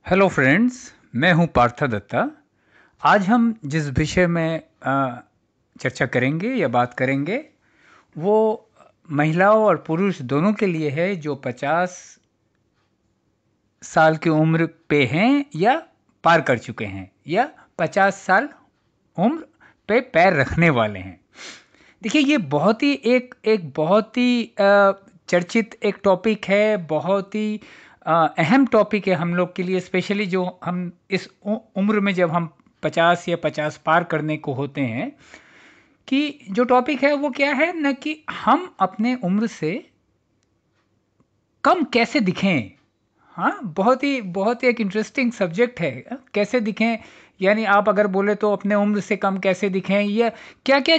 Hello friends, मैं हूं पार्था दत्ता। आज हम जिस विषय में चर्चा करेंगे या बात करेंगे वो महिलाओं और पुरुष दोनों के लिए है जो 50 साल की उम्र पे हैं या पार कर चुके हैं या 50 साल उम्र पे पैर रखने वाले हैं। देखिए, ये बहुत ही एक एक बहुत ही चर्चित एक टॉपिक है, बहुत ही अहम टॉपिक है हम लोग के लिए, स्पेशली जो हम इस उम्र में जब हम 50 या 50 पार करने को होते हैं। कि जो टॉपिक है वो क्या है न कि हम अपने उम्र से कम कैसे दिखें। हाँ, बहुत ही एक इंटरेस्टिंग सब्जेक्ट है। कैसे दिखें, यानी आप अगर बोले तो अपने उम्र से कम कैसे दिखें, या क्या क्या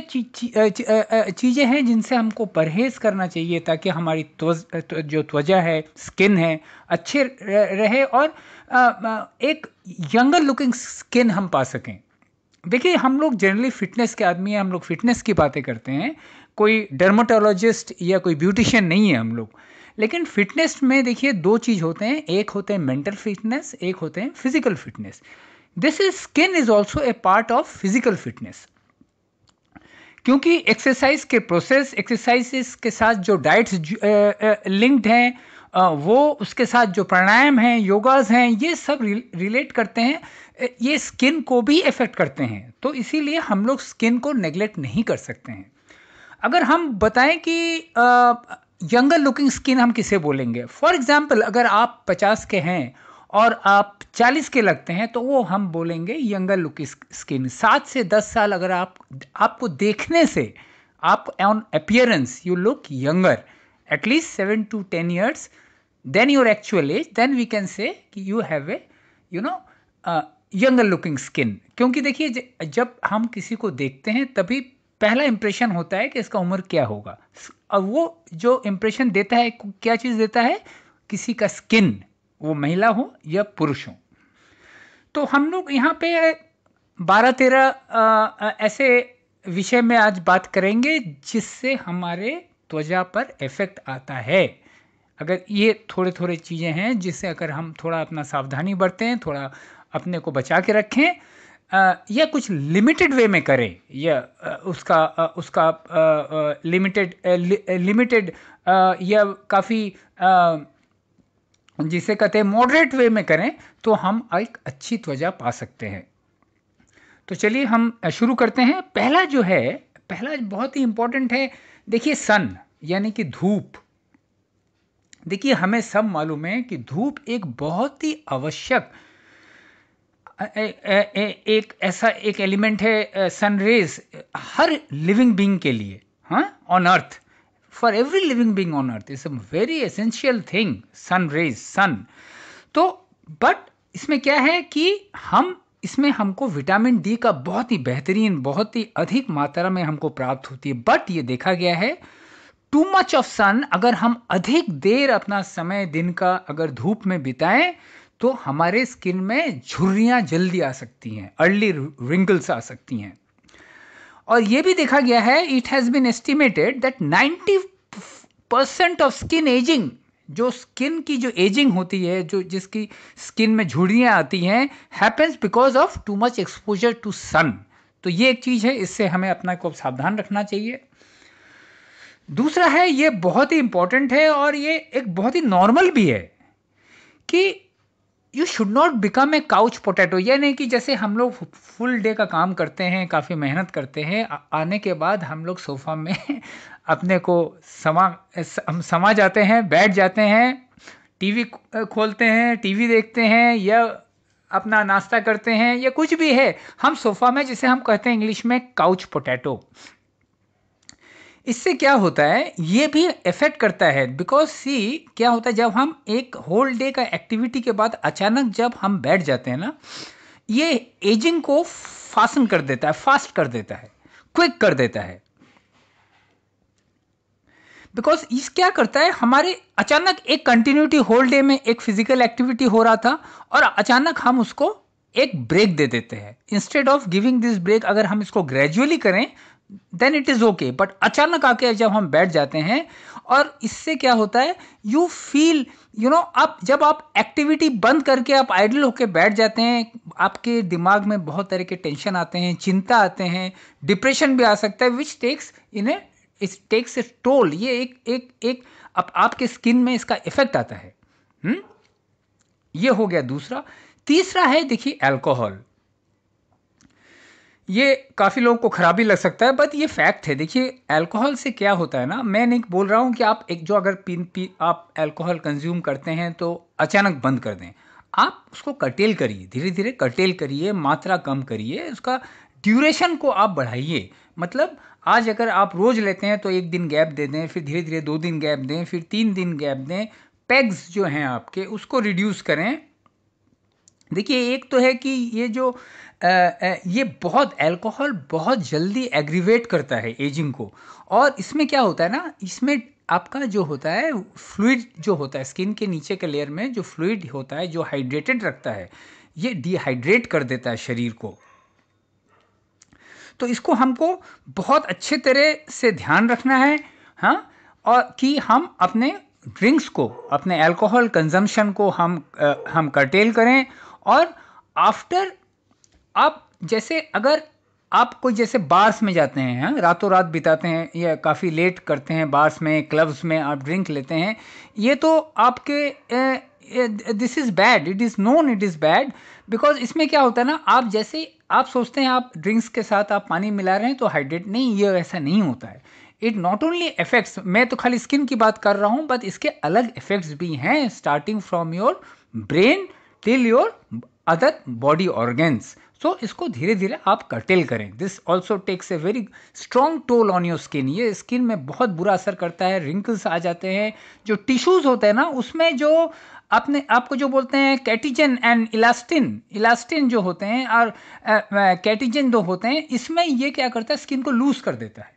चीज़ें हैं जिनसे हमको परहेज़ करना चाहिए ताकि हमारी जो त्वचा है, स्किन है, अच्छे रहे और एक यंगर लुकिंग स्किन हम पा सकें। देखिए, हम लोग जनरली फिटनेस के आदमी हैं, हम लोग फिटनेस की बातें करते हैं। कोई डर्माटोलॉजिस्ट या कोई ब्यूटिशियन नहीं है हम लोग। लेकिन फिटनेस में देखिए दो चीज़ होते हैं, एक होते हैं मेंटल फिटनेस, एक होते हैं physical fitness. This is skin is also a part of physical fitness, क्योंकि एक्सरसाइज के प्रोसेस, एक्सरसाइजेस के साथ जो डाइट्स लिंक्ड हैं, वो उसके साथ जो प्राणायाम हैं, योगाज हैं, ये सब रिलेट करते हैं। ये स्किन को भी इफेक्ट करते हैं, तो इसीलिए हम लोग स्किन को नेग्लेक्ट नहीं कर सकते हैं। अगर हम बताएं कि यंगर लुकिंग स्किन हम किसे बोलेंगे, फॉर एग्जाम्पल अगर आप 50 के हैं और आप 40 के लगते हैं तो वो हम बोलेंगे यंगर लुकिंग स्किन। 7 से 10 साल अगर आपको देखने से, आप on appearance you look younger एटलीस्ट 7 to 10 years than your actual age, then we can say कि you have a younger looking skin. क्योंकि देखिए, जब हम किसी को देखते हैं तभी पहला इंप्रेशन होता है कि इसका उम्र क्या होगा, और वो जो इंप्रेशन देता है क्या चीज़ देता है, किसी का स्किन, वो महिला हो या पुरुष हो। तो हम लोग यहाँ पे 12-13 ऐसे विषय में आज बात करेंगे जिससे हमारे त्वचा पर इफेक्ट आता है। अगर ये थोड़े थोड़े चीज़ें हैं जिससे अगर हम थोड़ा अपना सावधानी बरतें, थोड़ा अपने को बचा के रखें, या कुछ लिमिटेड वे में करें, या उसका लिमिटेड या काफ़ी जिसे कहते हैं मॉडरेट वे में करें, तो हम एक अच्छी त्वचा पा सकते हैं। तो चलिए हम शुरू करते हैं। पहला बहुत ही इंपॉर्टेंट है। देखिए, सन यानी कि धूप। देखिए, हमें सब मालूम है कि धूप एक बहुत ही आवश्यक एक ऐसा एक एलिमेंट है, सन रेज, हर लिविंग बीइंग के लिए, हाँ, on earth, for every living being on earth is a very essential thing, sun rays, sun. तो बट इसमें क्या है कि इसमें हमको विटामिन डी का बहुत ही बेहतरीन, बहुत ही अधिक मात्रा में हमको प्राप्त होती है। बट ये देखा गया है, टू मच ऑफ सन, अगर हम अधिक देर अपना समय दिन का अगर धूप में बिताएं तो हमारे स्किन में झुर्रियां जल्दी आ सकती हैं, अर्ली रिंकल्स आ सकती हैं। और यह भी देखा गया है, it has been estimated that 90% of skin aging, जो स्किन की जो एजिंग होती है, जो जिसकी स्किन में झुर्रियां आती हैं, happens because of too much exposure to sun. तो ये एक चीज है, इससे हमें अपना को सावधान रखना चाहिए। दूसरा है, ये बहुत ही इंपॉर्टेंट है और ये एक बहुत ही नॉर्मल भी है कि you should not become a couch potato. यानी कि जैसे हम लोग फुल डे का काम करते हैं, काफ़ी मेहनत करते हैं, आने के बाद हम लोग सोफा में अपने को हम समा जाते हैं, बैठ जाते हैं, टीवी खोलते हैं, टीवी देखते हैं, या अपना नाश्ता करते हैं, या कुछ भी है, हम सोफा में, जिसे हम कहते हैं इंग्लिश में काउच पोटैटो। इससे क्या होता है, ये भी इफेक्ट करता है। बिकॉज सी क्या होता है, जब हम एक होल डे का एक्टिविटी के बाद अचानक जब हम बैठ जाते हैं ना, ये एजिंग को फास्ट कर देता है, क्विक कर देता है। बिकॉज इस क्या करता है, हमारे अचानक एक कंटिन्यूटी, होल डे में एक फिजिकल एक्टिविटी हो रहा था और अचानक हम उसको एक ब्रेक दे देते हैं। Instead of giving this break, अगर हम इसको ग्रेजुअली करें then it is okay, but अचानक आके जब हम बैठ जाते हैं और इससे क्या होता है, यू फील आप जब आप एक्टिविटी बंद करके आप आइडल होके बैठ जाते हैं, आपके दिमाग में बहुत तरह के टेंशन आते हैं, चिंता आते हैं, डिप्रेशन भी आ सकता है, which takes it takes a toll. ये एक एक एक आपके स्किन में इसका इफेक्ट आता है। ये हो गया दूसरा। तीसरा है देखिए अल्कोहल। ये काफ़ी लोगों को खराबी लग सकता है, बट ये फैक्ट है। देखिए अल्कोहल से क्या होता है ना, मैं नहीं बोल रहा हूँ कि आप एक जो अगर आप अल्कोहल कंज्यूम करते हैं तो अचानक बंद कर दें। आप उसको कर्टेल करिए, धीरे धीरे कर्टेल करिए, मात्रा कम करिए, उसका ड्यूरेशन को आप बढ़ाइए। मतलब आज अगर आप रोज़ लेते हैं तो एक दिन गैप दे दें, फिर धीरे धीरे 2 दिन गैप दें, फिर 3 दिन गैप दें। पेग्स जो हैं आपके उसको रिड्यूस करें। देखिए एक तो है कि ये जो ये बहुत अल्कोहल बहुत जल्दी एग्रीवेट करता है एजिंग को। और इसमें क्या होता है ना, इसमें आपका जो होता है फ्लूइड जो होता है स्किन के नीचे के लेयर में जो फ्लूइड होता है जो हाइड्रेटेड रखता है, ये डिहाइड्रेट कर देता है शरीर को। तो इसको हमको बहुत अच्छे तरह से ध्यान रखना है। हाँ, और कि हम अपने ड्रिंक्स को, अपने अल्कोहल कंजम्पशन को हम कर्टेल करें। और आफ्टर आप जैसे अगर आप कोई जैसे बार्स में जाते हैं, हाँ, रातों रात बिताते हैं या काफ़ी लेट करते हैं बार्स में, क्लब्स में आप ड्रिंक लेते हैं, ये तो आपके this is bad, it is known it is bad. Because इसमें क्या होता है ना, आप जैसे आप सोचते हैं आप ड्रिंक्स के साथ आप पानी मिला रहे हैं तो हाइड्रेट, नहीं, ये ऐसा नहीं होता है। इट नॉट ओनली इफेक्ट्स, मैं तो खाली स्किन की बात कर रहा हूँ, बट इसके अलग इफेक्ट्स भी हैं, starting from your brain till your other body organs. So इसको धीरे धीरे आप कर्टेल करें। This also takes a very strong toll on your skin. ये स्किन में बहुत बुरा असर करता है, रिंकल्स आ जाते हैं, जो टिश्यूज होते हैं ना उसमें जो आपको जो बोलते हैं कैटिजन एंड इलास्टिन जो होते हैं, और कैटिजन जो होते हैं, इसमें ये क्या करता है, स्किन को लूज कर देता है।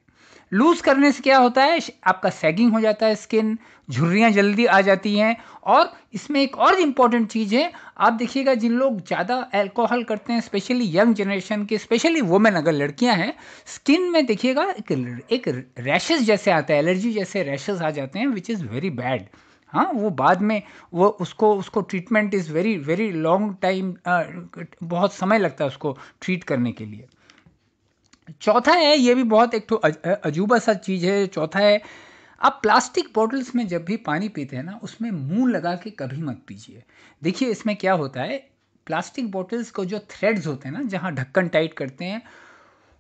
लूज करने से क्या होता है, आपका सैगिंग हो जाता है स्किन, झुर्रियाँ जल्दी आ जाती हैं। और इसमें एक और इम्पॉर्टेंट चीज़ है, आप देखिएगा जिन लोग ज़्यादा अल्कोहल करते हैं, स्पेशली यंग जनरेशन के, स्पेशली वुमेन अगर लड़कियां हैं, स्किन में देखिएगा एक रैशेस जैसे आता है, एलर्जी जैसे रैशेस आ जाते हैं, विच इज़ वेरी बैड। हाँ, वो बाद में वो उसको treatment is very very long time, बहुत समय लगता है उसको ट्रीट करने के लिए। चौथा है, ये भी बहुत एक तो अजूबा सा चीज़ है। चौथा है, आप प्लास्टिक बॉटल्स में जब भी पानी पीते हैं ना, उसमें मुंह लगा के कभी मत पीजिए। देखिए इसमें क्या होता है, प्लास्टिक बॉटल्स को जो थ्रेड्स होते हैं ना, जहाँ ढक्कन टाइट करते हैं,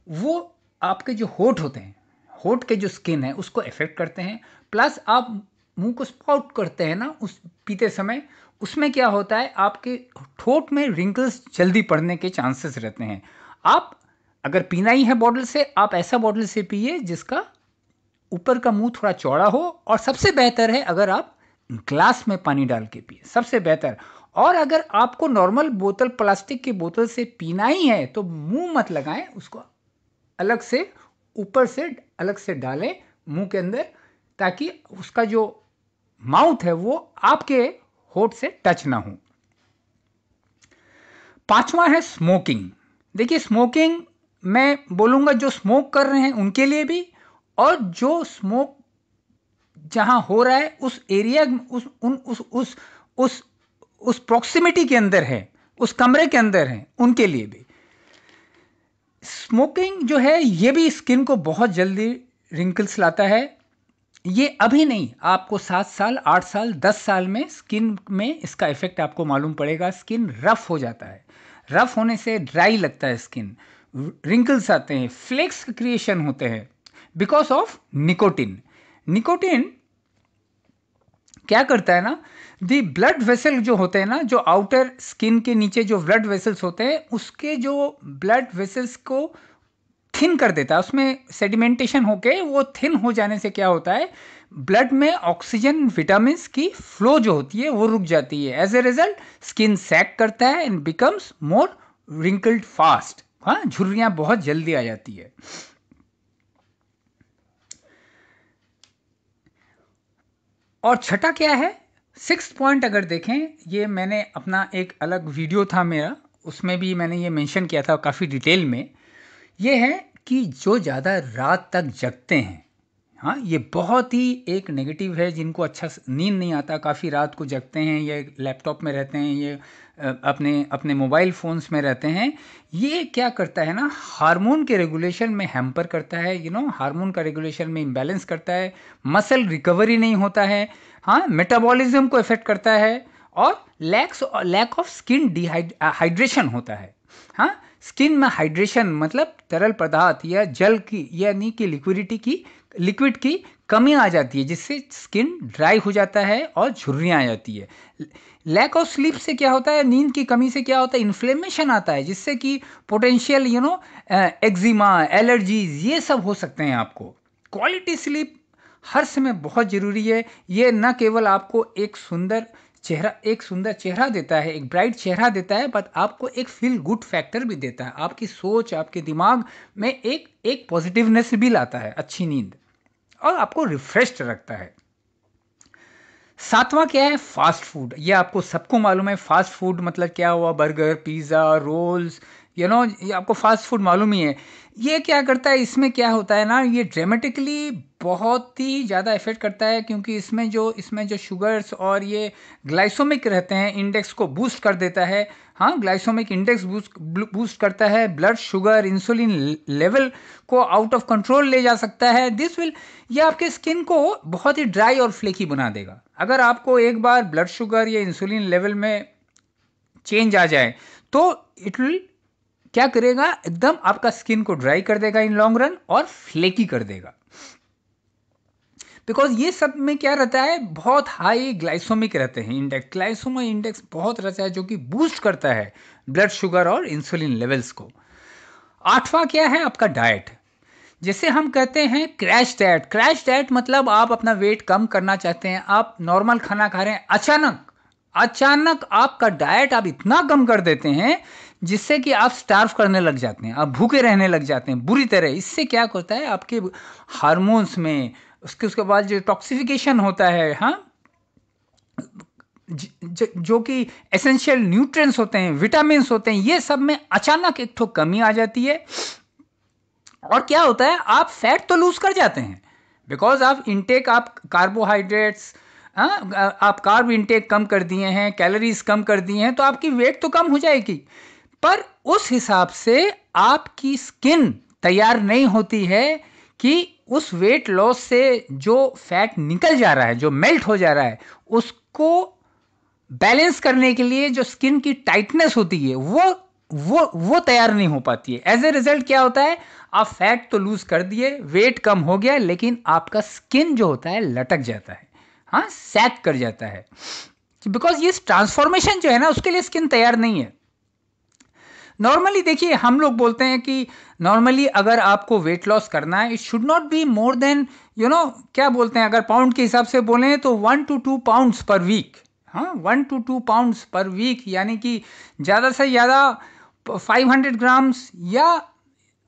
वो आपके जो होठ होते हैं, होठ के जो स्किन है उसको इफेक्ट करते हैं। प्लस आप मुंह को स्पाउट करते हैं ना उस पीते समय, उसमें क्या होता है, आपके ठोट में रिंकल्स जल्दी पड़ने के चांसेस रहते हैं। आप अगर पीना ही है बॉटल से, आप ऐसा बॉटल से पिए जिसका ऊपर का मुंह थोड़ा चौड़ा हो, और सबसे बेहतर है अगर आप ग्लास में पानी डाल के पिए, सबसे बेहतर। और अगर आपको नॉर्मल बोतल, प्लास्टिक की बोतल से पीना ही है तो मुंह मत लगाएं, उसको अलग से ऊपर से अलग से डालें मुंह के अंदर, ताकि उसका जो माउथ है वो आपके होठ से टच ना हो। पांचवा है स्मोकिंग। देखिए स्मोकिंग मैं बोलूँगा जो स्मोक कर रहे हैं उनके लिए भी, और जो स्मोक जहाँ हो रहा है उस एरिया, उस प्रॉक्सिमिटी के अंदर है, उस कमरे के अंदर है, उनके लिए भी। स्मोकिंग जो है ये भी स्किन को बहुत जल्दी रिंकल्स लाता है। ये अभी नहीं, आपको 7 साल, 8 साल, 10 साल में स्किन में इसका इफेक्ट आपको मालूम पड़ेगा। स्किन रफ हो जाता है, रफ होने से ड्राई लगता है स्किन, रिंकल्स आते हैं, फ्लेक्स क्रिएशन होते हैं, बिकॉज ऑफ निकोटिन। निकोटिन क्या करता है ना, दी ब्लड वेसल जो होते हैं ना, जो आउटर स्किन के नीचे जो ब्लड वेसल्स होते हैं, उसके जो ब्लड वेसल्स को थिन कर देता है। उसमें सेडिमेंटेशन होके वो थिन हो जाने से क्या होता है, ब्लड में ऑक्सीजन, विटामिन की फ्लो जो होती है वो रुक जाती है। एज ए रिजल्ट स्किन सैग करता है and becomes more wrinkled fast. हाँ, झुर्रियाँ बहुत जल्दी आ जाती है। और छठा क्या है, 6th पॉइंट अगर देखें, ये मैंने अपना एक अलग वीडियो था मेरा, उसमें भी मैंने ये मेंशन किया था काफ़ी डिटेल में। ये है कि जो ज़्यादा रात तक जगते हैं, हाँ, ये बहुत ही एक नेगेटिव है, जिनको अच्छा नींद नहीं आता, काफ़ी रात को जगते हैं, ये लैपटॉप में रहते हैं, ये अपने अपने मोबाइल फ़ोन्स में रहते हैं। ये क्या करता है ना, हार्मोन के रेगुलेशन में हैम्पर करता है, हार्मोन का रेगुलेशन में इम्बैलेंस करता है, मसल रिकवरी नहीं होता है, हाँ, मेटाबॉलिज्म को इफ़ेक्ट करता है, और लैक ऑफ स्किन हाइड्रेशन होता है। हाँ, स्किन में हाइड्रेशन मतलब तरल पदार्थ या जल की यानी कि लिक्विड की कमी आ जाती है, जिससे स्किन ड्राई हो जाता है और झुर्रियाँ आ जाती है। लैक ऑफ स्लीप से क्या होता है, नींद की कमी से क्या होता है, इन्फ्लेमेशन आता है, जिससे कि पोटेंशियल एक्जिमा, एलर्जीज, ये सब हो सकते हैं आपको। क्वालिटी स्लीप हर समय बहुत ज़रूरी है। ये न केवल आपको एक सुंदर चेहरा देता है, एक ब्राइट चेहरा देता है, बट आपको एक फील गुड फैक्टर भी देता है। आपकी सोच, आपके दिमाग में एक पॉजिटिवनेस भी लाता है अच्छी नींद, और आपको रिफ्रेश्ड रखता है। सातवां क्या है, फास्ट फूड। ये आपको सबको मालूम है, फास्ट फूड मतलब क्या हुआ, बर्गर, पिज़्ज़ा, रोल्स, ये आपको फास्ट फूड मालूम ही है। ये क्या करता है, इसमें क्या होता है ना, ये ड्रामेटिकली बहुत ही ज़्यादा इफेक्ट करता है, क्योंकि इसमें जो शुगर्स और ये ग्लाइसेमिक रहते हैं, इंडेक्स को बूस्ट कर देता है। हाँ, ग्लाइसेमिक इंडेक्स बूस्ट करता है, ब्लड शुगर, इंसुलिन लेवल को आउट ऑफ कंट्रोल ले जा सकता है। ये आपके स्किन को बहुत ही ड्राई और फ्लेकी बना देगा। अगर आपको एक बार ब्लड शुगर या इंसुलिन लेवल में चेंज आ जाए, तो इट विल क्या करेगा, एकदम आपका स्किन को ड्राई कर देगा इन लॉन्ग रन, और फ्लेकी कर देगा। बिकॉज ये सब में क्या रहता है, बहुत हाई ग्लाइसेमिक रहते हैं इंडेक्स, ग्लाइसेमिक इंडेक्स बहुत रहता है, जो कि बूस्ट करता है ब्लड शुगर और इंसुलिन लेवल्स को। आठवां क्या है, आपका डाइट। जैसे हम कहते हैं क्रैश डाइट मतलब आप अपना वेट कम करना चाहते हैं, आप नॉर्मल खाना खा रहे हैं, अचानक आपका डाइट आप इतना कम कर देते हैं, जिससे कि आप स्टार्व करने लग जाते हैं, आप भूखे रहने लग जाते हैं बुरी तरह। इससे क्या होता है, आपके हार्मोन्स में उसके बाद जो टॉक्सिफिकेशन होता है, हाँ, जो कि एसेंशियल न्यूट्रिएंट्स होते हैं, विटामिन्स होते हैं, ये सब में अचानक एक तो कमी आ जाती है। और क्या होता है, आप फैट तो लूज कर जाते हैं, बिकॉज आप कार्बोहाइड्रेट्स, आप कार्ब इंटेक कम कर दिए हैं, कैलोरीज कम कर दिए हैं, तो आपकी वेट तो कम हो जाएगी, पर उस हिसाब से आपकी स्किन तैयार नहीं होती है कि उस वेट लॉस से जो फैट निकल जा रहा है, जो मेल्ट हो जा रहा है, उसको बैलेंस करने के लिए जो स्किन की टाइटनेस होती है, वो तैयार नहीं हो पाती है। एज ए रिजल्ट क्या होता है, आप फैट तो लूज कर दिए, वेट कम हो गया, लेकिन आपका स्किन जो होता है लटक जाता है, हाँ, सैग कर जाता है, बिकॉज ये ट्रांसफॉर्मेशन जो है ना, उसके लिए स्किन तैयार नहीं है। नॉर्मली देखिए, हम लोग बोलते हैं कि नॉर्मली अगर आपको वेट लॉस करना है, it should not be more than, क्या बोलते हैं, अगर पाउंड के हिसाब से बोलें तो 1 to 2 पाउंड्स पर वीक। हाँ, 1 to 2 पाउंड्स पर वीक, यानी कि ज़्यादा से ज़्यादा 500 ग्राम्स या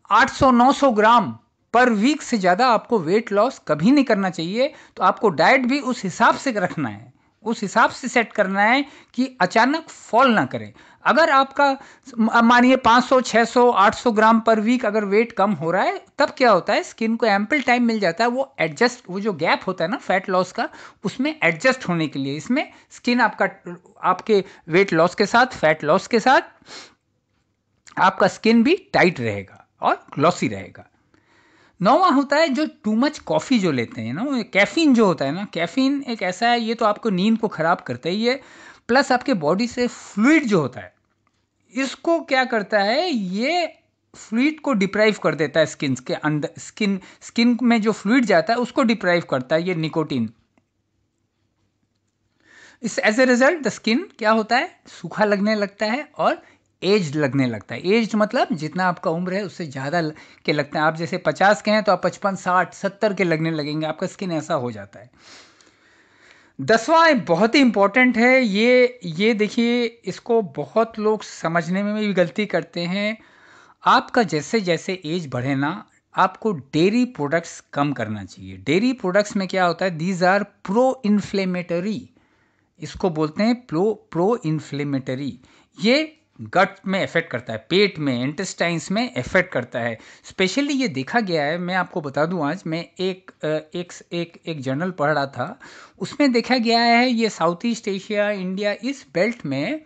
800-900 ग्राम पर वीक से ज़्यादा आपको वेट लॉस कभी नहीं करना चाहिए। तो आपको डाइट भी उस हिसाब से रखना है, उस हिसाब से सेट करना है कि अचानक फॉल ना करें। अगर आपका मानिए 500, 600, 800 ग्राम पर वीक अगर वेट कम हो रहा है, तब क्या होता है, स्किन को एम्पल टाइम मिल जाता है, वो जो गैप होता है ना फैट लॉस का, उसमें एडजस्ट होने के लिए। इसमें स्किन आपके वेट लॉस के साथ, फैट लॉस के साथ, आपका स्किन भी टाइट रहेगा और ग्लॉसी रहेगा। नौवां होता है जो टू मच कॉफ़ी जो लेते हैं ना, कैफीन जो होता है ना, कैफीन एक ऐसा है, ये तो आपको नींद को ख़राब करता ही है, प्लस आपके बॉडी से फ्लूइड जो होता है, इसको क्या करता है, ये फ्लूइड को डिप्राइव कर देता है स्किन के अंदर। स्किन में जो फ्लूइड जाता है उसको डिप्राइव करता है ये निकोटीन। इस as a result the skin क्या होता है, सूखा लगने लगता है और एज्ड लगने लगता है। एज्ड मतलब जितना आपका उम्र है उससे ज़्यादा के लगता है। आप जैसे 50 के हैं तो आप 55, 60, 70 के लगने लगेंगे, आपका स्किन ऐसा हो जाता है। 10वां बहुत ही इंपॉर्टेंट है, ये देखिए, इसको बहुत लोग समझने में भी गलती करते हैं। आपका जैसे जैसे एज बढ़े ना, आपको डेयरी प्रोडक्ट्स कम करना चाहिए। डेयरी प्रोडक्ट्स में क्या होता है, दीज आर प्रो इन्फ्लेमेटरी, इसको बोलते हैं प्रो इन्फ्लेमेटरी। ये गट में इफेक्ट करता है, पेट में, इंटेस्टाइन्स में इफेक्ट करता है। स्पेशली ये देखा गया है, मैं आपको बता दूं, आज मैं एक जर्नल पढ़ रहा था, उसमें देखा गया है ये साउथ ईस्ट एशिया, इंडिया, इस बेल्ट में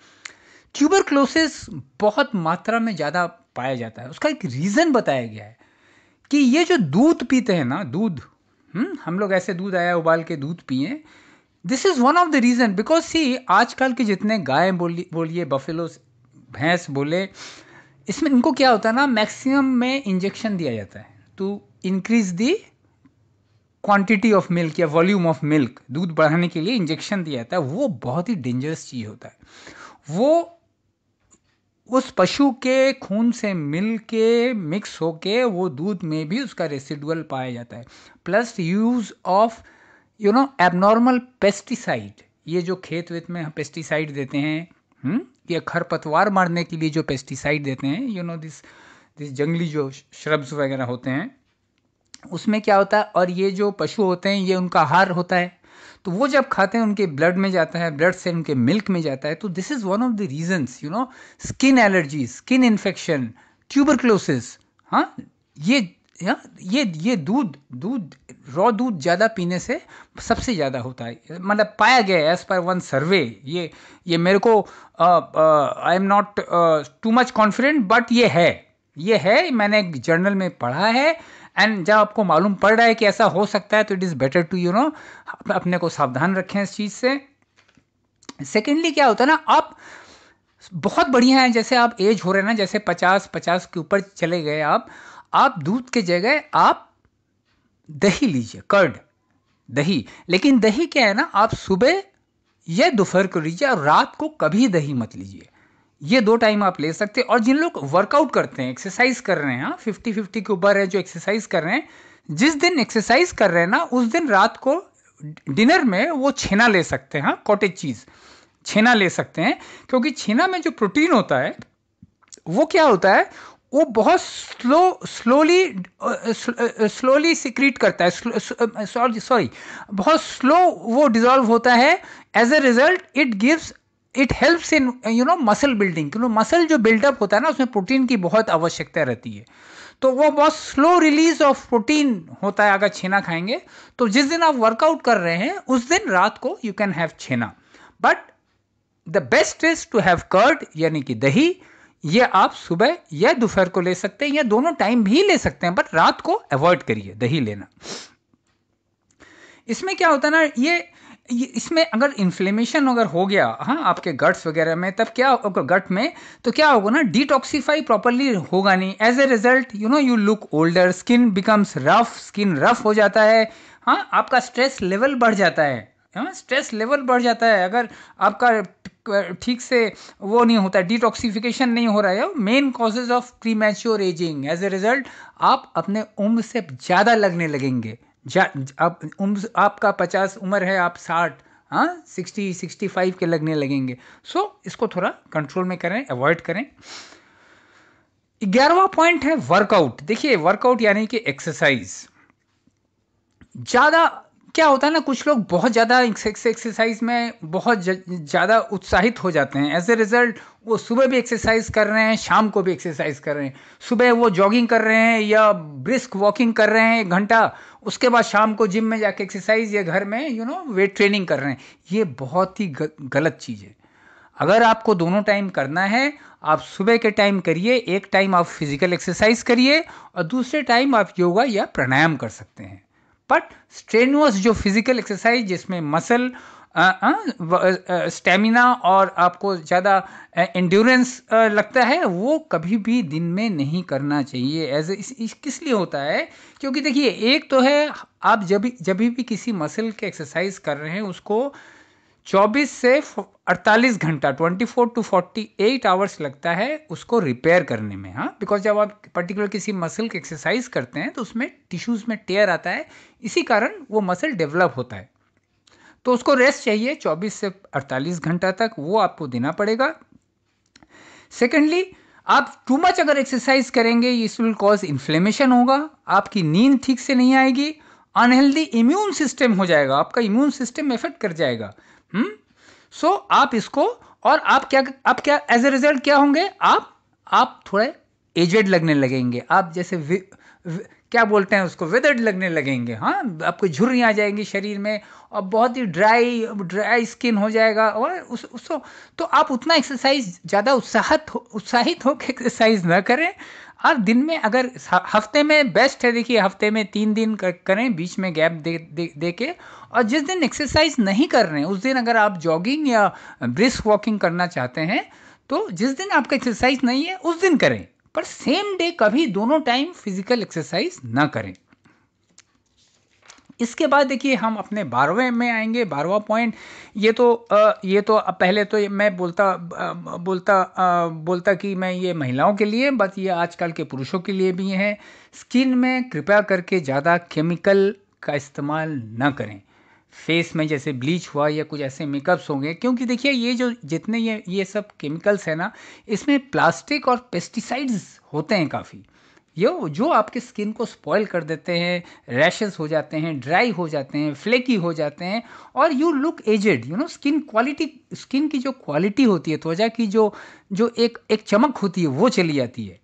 ट्यूबरक्लोसिस बहुत मात्रा में ज़्यादा पाया जाता है। उसका एक रीज़न बताया गया है कि ये जो दूध पीते हैं ना, दूध, हम लोग ऐसे दूध आया उबाल के दूध पिए, this is one of the reason. Because see आजकल के जितने गाय बोलिए, बफेलो, भैंस बोले, इसमें इनको क्या होता है ना, मैक्सिमम में इंजेक्शन दिया जाता है to increase the quantity of milk या वॉल्यूम ऑफ मिल्क, दूध बढ़ाने के लिए इंजेक्शन दिया जाता है। वो बहुत ही डेंजरस चीज़ होता है। वो उस पशु के खून से मिल के मिक्स होके वो दूध में भी उसका रेसिडुअल पाया जाता है। Plus use of abnormal pesticide, ये जो खेत वेत में पेस्टिसाइड देते हैं, ये खरपतवार मारने के लिए जो पेस्टिसाइड देते हैं, दिस जंगली जो श्रब्स वगैरह होते हैं, उसमें क्या होता है, और ये जो पशु होते हैं ये उनका आहार होता है, तो वो जब खाते हैं उनके ब्लड में जाता है, ब्लड से उनके मिल्क में जाता है। तो this is one of the reasons, skin allergy, skin infection, tuberculosis. हाँ, ये दूध रॉ दूध ज़्यादा पीने से सबसे ज़्यादा होता है, मतलब पाया गया है एज पर वन सर्वे। ये मेरे को I am not too much confident, but ये है, मैंने एक जर्नल में पढ़ा है। एंड जब आपको मालूम पड़ रहा है कि ऐसा हो सकता है, तो इट इज़ बेटर टू अपने को सावधान रखें इस चीज़ से। सेकेंडली क्या होता है ना, आप बहुत बढ़िया है, जैसे आप एज हो रहे हैं ना, जैसे 50 के ऊपर चले गए आप दूध के जगह आप दही लीजिए, कर्ड, दही। लेकिन दही क्या है ना, आप सुबह या दोपहर को लीजिए, और रात को कभी दही मत लीजिए। ये 2 टाइम आप ले सकते हैं। और जिन लोग वर्कआउट करते हैं, एक्सरसाइज कर रहे हैं, 50 के ऊपर है जो एक्सरसाइज कर रहे हैं, जिस दिन एक्सरसाइज कर रहे हैं ना, उस दिन रात को डिनर में वो छेना ले सकते हैं, कॉटेज चीज़ छेना ले सकते हैं। क्योंकि छेना में जो प्रोटीन होता है वो क्या होता है, वो बहुत स्लोली सिक्रीट करता है, बहुत स्लो वो डिजॉल्व होता है। As a result it helps in muscle building. Muscle जो बिल्डअप होता है ना, उसमें प्रोटीन की बहुत आवश्यकता रहती है, तो वो बहुत स्लो रिलीज ऑफ प्रोटीन होता है अगर छेना खाएंगे। तो जिस दिन आप वर्कआउट कर रहे हैं उस दिन रात को you can have chhena, but the best is to have curd, यानी कि दही। ये आप सुबह या दोपहर को ले सकते हैं, या दोनों टाइम भी ले सकते हैं, बट रात को अवॉइड करिए दही लेना। इसमें क्या होता है ना, ये इसमें अगर इन्फ्लेमेशन अगर हो गया, हाँ, आपके गट्स वगैरह में, तब क्या होगा गट में, तो क्या होगा ना, डिटॉक्सीफाई प्रॉपरली होगा नहीं। As a result you look older, skin becomes rough, skin rough हो जाता है। हाँ, आपका स्ट्रेस लेवल बढ़ जाता है। हाँ, स्ट्रेस लेवल बढ़ जाता है अगर आपका ठीक से वो नहीं होता है, डिटॉक्सिफिकेशन नहीं हो रहा है। Main causes of premature aging. As a result आप अपने उम्र से ज़्यादा लगने लगेंगे। आप उम्र, आपका 50 उम्र है, आप 60, हाँ, 65 के लगने लगेंगे। सो इसको थोड़ा कंट्रोल में करें, अवॉइड करें। 11वां पॉइंट है वर्कआउट। देखिए, वर्कआउट यानी कि एक्सरसाइज। ज़्यादा क्या होता है ना, कुछ लोग बहुत ज़्यादा एक्सरसाइज में बहुत ज़्यादा उत्साहित हो जाते हैं। एज ए रिजल्ट वो सुबह भी एक्सरसाइज कर रहे हैं, शाम को भी एक्सरसाइज कर रहे हैं। सुबह वो जॉगिंग कर रहे हैं या ब्रिस्क वॉकिंग कर रहे हैं 1 घंटा, उसके बाद शाम को जिम में जाके एक्सरसाइज या घर में वेट ट्रेनिंग कर रहे हैं। ये बहुत ही गलत चीज़ है। अगर आपको दोनों टाइम करना है, आप सुबह के टाइम करिए, एक टाइम आप फिजिकल एक्सरसाइज करिए और दूसरे टाइम आप योगा या प्राणायाम कर सकते हैं। बट स्ट्रेनुअस जो फिजिकल एक्सरसाइज जिसमें मसल स्टेमिना और आपको ज़्यादा एंड्योरेंस लगता है, वो कभी भी दिन में नहीं करना चाहिए। किस लिए होता है, क्योंकि देखिए, एक तो है आप जब भी किसी मसल के एक्सरसाइज कर रहे हैं, उसको 24 से 48 घंटा, 24 to 48 आवर्स लगता है उसको रिपेयर करने में। हाँ, बिकॉज जब आप पर्टिकुलर किसी मसल की एक्सरसाइज करते हैं तो उसमें टिश्यूज़ में टेयर आता है, इसी कारण वो मसल डेवलप होता है। तो उसको रेस्ट चाहिए 24 से 48 घंटा तक, वो आपको देना पड़ेगा। सेकेंडली, आप टू मच अगर एक्सरसाइज करेंगे, इस विल कॉज इन्फ्लेमेशन होगा, आपकी नींद ठीक से नहीं आएगी, अनहेल्दी इम्यून सिस्टम हो जाएगा, आपका इम्यून सिस्टम इफेक्ट कर जाएगा। सो आप इसको और आप क्या एज ए रिजल्ट क्या होंगे, आप थोड़े एजेड लगने लगेंगे, आप जैसे क्या बोलते हैं उसको, विदर्ड लगने लगेंगे। हाँ, आपको झुर्रियाँ आ जाएंगी शरीर में और बहुत ही ड्राई स्किन हो जाएगा। और तो आप उतना एक्सरसाइज ज़्यादा उत्साहित हो के एक्सरसाइज ना करें। और दिन में अगर हफ्ते में बेस्ट है, देखिए हफ्ते में 3 दिन करें, बीच में गैप दे के। और जिस दिन एक्सरसाइज नहीं कर रहे हैं उस दिन अगर आप जॉगिंग या ब्रिस्क वॉकिंग करना चाहते हैं तो जिस दिन आपका एक्सरसाइज नहीं है उस दिन करें, पर सेम डे कभी दोनों टाइम फिजिकल एक्सरसाइज ना करें। इसके बाद देखिए हम अपने 12वें में आएंगे। 12वां पॉइंट, ये तो पहले तो मैं बोलता कि मैं ये महिलाओं के लिए, बट ये आजकल के पुरुषों के लिए भी है। स्किन में कृपया करके ज़्यादा केमिकल का इस्तेमाल ना करें। फेस में जैसे ब्लीच हुआ या कुछ ऐसे मेकअप्स होंगे, क्योंकि देखिए ये जो जितने ये सब केमिकल्स हैं ना, इसमें प्लास्टिक और पेस्टिसाइड्स होते हैं काफ़ी, ये जो आपके स्किन को स्पॉइल कर देते हैं, रैशेस हो जाते हैं, ड्राई हो जाते हैं, फ्लेकी हो जाते हैं, और यू लुक एजेड। स्किन की जो क्वालिटी होती है, त्वचा की जो जो एक चमक होती है वो चली जाती है।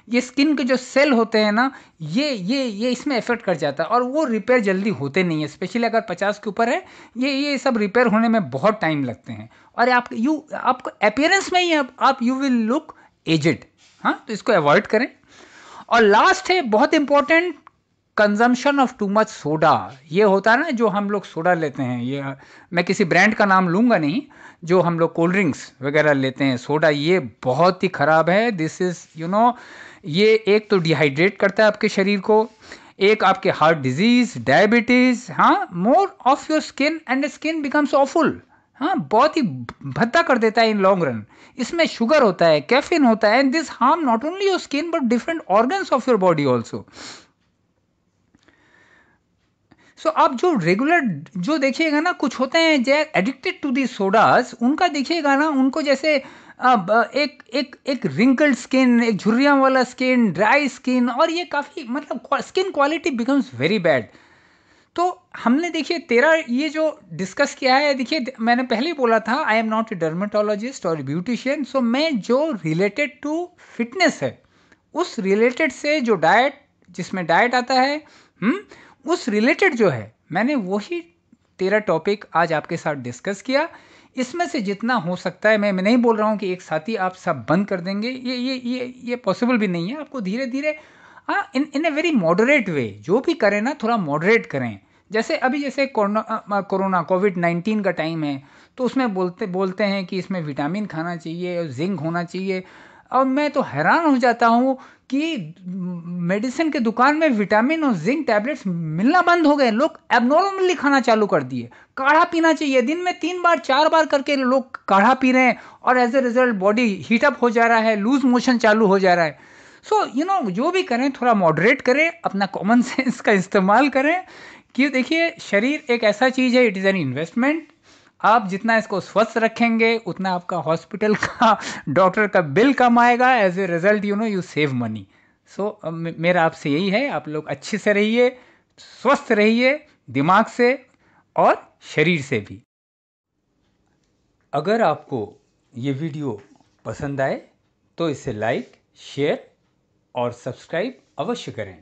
ये स्किन के जो सेल होते हैं ना, ये इसमें इफेक्ट कर जाता है और वो रिपेयर जल्दी होते नहीं है, स्पेशली अगर 50 के ऊपर है। ये सब रिपेयर होने में बहुत टाइम लगते हैं और आपको अपीयरेंस में ही आप यू विल लुक एजेड। हाँ, तो इसको अवॉइड करें। और लास्ट है बहुत important, consumption of too much soda. ये होता है ना जो हम लोग सोडा लेते हैं, ये मैं किसी ब्रांड का नाम लूँगा नहीं, जो हम लोग कोल्ड ड्रिंक्स वगैरह लेते हैं सोडा, ये बहुत ही ख़राब है। दिस इज़ ये एक तो डिहाइड्रेट करता है आपके शरीर को, एक आपके हार्ट डिजीज़, डायबिटीज़, हाँ, more of your skin and skin becomes awful. हाँ, बहुत ही भद्दा कर देता है इन लॉन्ग रन। इसमें शुगर होता है, कैफीन होता है, and this harm not only your skin but different organs of your body also. So आप जो रेगुलर जो देखिएगा ना, कुछ होते हैं जो एडिक्टेड टू दी सोडास, उनका देखिएगा ना, उनको जैसे एक रिंकल्ड स्किन, एक झुर्रियाँ वाला स्किन, ड्राई स्किन, और ये काफ़ी मतलब skin quality becomes very bad. तो हमने देखिए तेरा ये जो डिस्कस किया है, देखिए मैंने पहले ही बोला था I am not a dermatologist और ब्यूटिशियन। सो मैं जो रिलेटेड टू फिटनेस है, उस रिलेटेड से जो डाइट, जिसमें डाइट आता है, उस रिलेटेड जो है, मैंने वही तेरा टॉपिक आज आपके साथ डिस्कस किया। इसमें से जितना हो सकता है, मैं नहीं बोल रहा हूँ कि एक साथ ही आप सब बंद कर देंगे, ये पॉसिबल भी नहीं है। आपको धीरे धीरे, हाँ, इन ए वेरी मॉडरेट वे जो भी करें ना, थोड़ा मॉडरेट करें। जैसे अभी जैसे कोरोना कोविड-19 का टाइम है, तो उसमें बोलते हैं कि इसमें विटामिन खाना चाहिए और जिंक होना चाहिए। और मैं तो हैरान हो जाता हूँ कि मेडिसिन के दुकान में विटामिन और जिंक टैबलेट्स मिलना बंद हो गए, लोग एबनॉर्मली खाना चालू कर दिए। काढ़ा पीना चाहिए, दिन में 3 बार 4 बार करके लोग काढ़ा पी रहे हैं, और as a result body heat up हो जा रहा है, लूज मोशन चालू हो जा रहा है। सो जो भी करें थोड़ा मॉडरेट करें, अपना कॉमन सेंस का इस्तेमाल करें। कि देखिए शरीर एक ऐसा चीज़ है, इट इज़ एन इन्वेस्टमेंट। आप जितना इसको स्वस्थ रखेंगे उतना आपका हॉस्पिटल का, डॉक्टर का बिल कम आएगा, as a result you save money. So मेरा आपसे यही है, आप लोग अच्छे से रहिए, स्वस्थ रहिए, दिमाग से और शरीर से भी। अगर आपको ये वीडियो पसंद आए तो इसे लाइक, शेयर और सब्सक्राइब अवश्य करें।